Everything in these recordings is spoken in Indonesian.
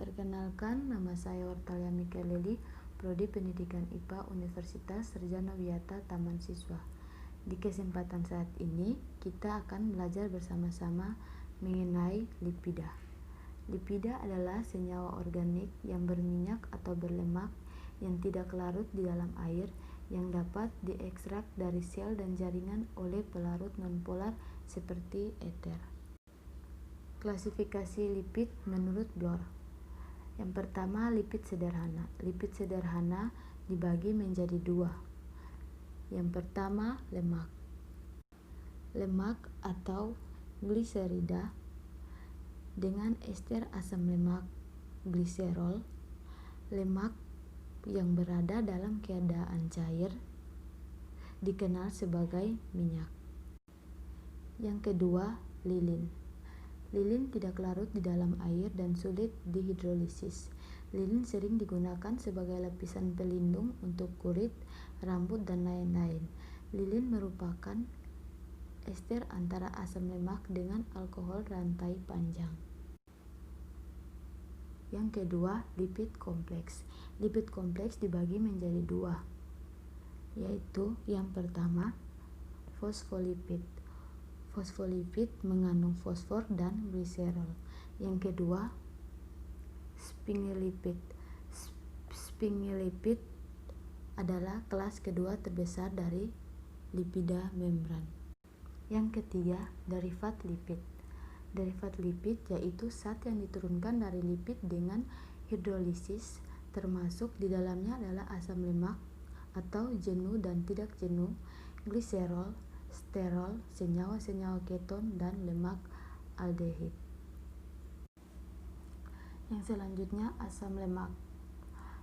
Perkenalkan, nama saya Wartalia Mikeleli, Prodi Pendidikan IPA Universitas Sarjana Wiyata Taman Siswa. Di kesempatan saat ini, kita akan belajar bersama-sama mengenai lipida. Lipida adalah senyawa organik yang berminyak atau berlemak yang tidak larut di dalam air yang dapat diekstrak dari sel dan jaringan oleh pelarut nonpolar seperti eter. Klasifikasi lipid menurut Bloor. Yang pertama, lipid sederhana. Lipid sederhana dibagi menjadi dua. Yang pertama, lemak. Lemak atau gliserida dengan ester asam lemak gliserol. Lemak yang berada dalam keadaan cair dikenal sebagai minyak. Yang kedua, lilin. Lilin tidak larut di dalam air dan sulit dihidrolisis. Lilin sering digunakan sebagai lapisan pelindung untuk kulit, rambut, dan lain-lain. Lilin merupakan ester antara asam lemak dengan alkohol rantai panjang. Yang kedua, lipid kompleks. Lipid kompleks dibagi menjadi dua, yaitu yang pertama, fosfolipid. Fosfolipid mengandung fosfor dan gliserol. Yang kedua, sphingolipid. Sphingolipid adalah kelas kedua terbesar dari lipida membran. Yang ketiga, derivat lipid. Derivat lipid yaitu zat yang diturunkan dari lipid dengan hidrolisis, termasuk di dalamnya adalah asam lemak atau jenuh dan tidak jenuh, gliserol, sterol, senyawa-senyawa keton, dan lemak aldehid. Yang selanjutnya, asam lemak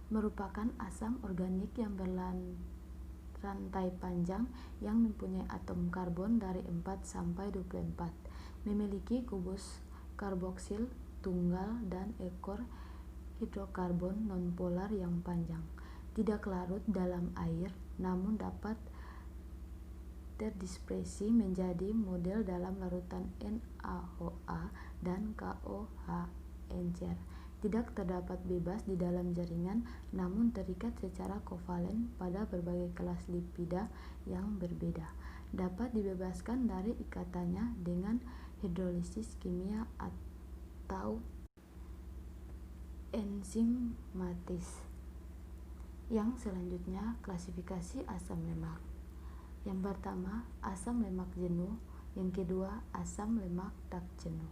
merupakan asam organik yang berrantai panjang yang mempunyai atom karbon dari 4 sampai 24, memiliki kubus karboksil tunggal dan ekor hidrokarbon nonpolar yang panjang. Tidak larut dalam air, namun dapat terdispersi menjadi model dalam larutan NaOH dan KOH encer. Tidak terdapat bebas di dalam jaringan, namun terikat secara kovalen pada berbagai kelas lipida yang berbeda. Dapat dibebaskan dari ikatannya dengan hidrolisis kimia atau enzimatis. Yang selanjutnya, klasifikasi asam lemak. Yang pertama, asam lemak jenuh. Yang kedua, asam lemak tak jenuh.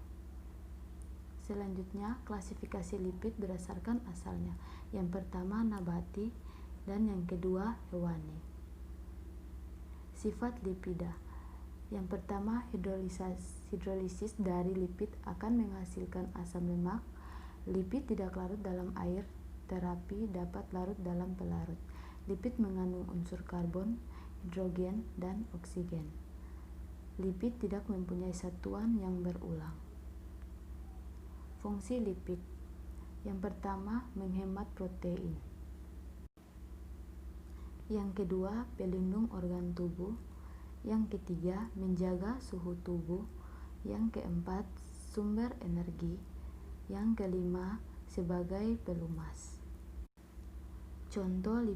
Selanjutnya, klasifikasi lipid berdasarkan asalnya. Yang pertama, nabati, dan yang kedua, hewani. Sifat lipida. Yang pertama, hidrolisis dari lipid akan menghasilkan asam lemak. Lipid tidak larut dalam air, tetapi dapat larut dalam pelarut. Lipid mengandung unsur karbon, hidrogen, dan oksigen. Lipid tidak mempunyai satuan yang berulang. Fungsi lipid. Yang pertama, menghemat protein. Yang kedua, pelindung organ tubuh. Yang ketiga, menjaga suhu tubuh. Yang keempat, sumber energi. Yang kelima, sebagai pelumas. Contoh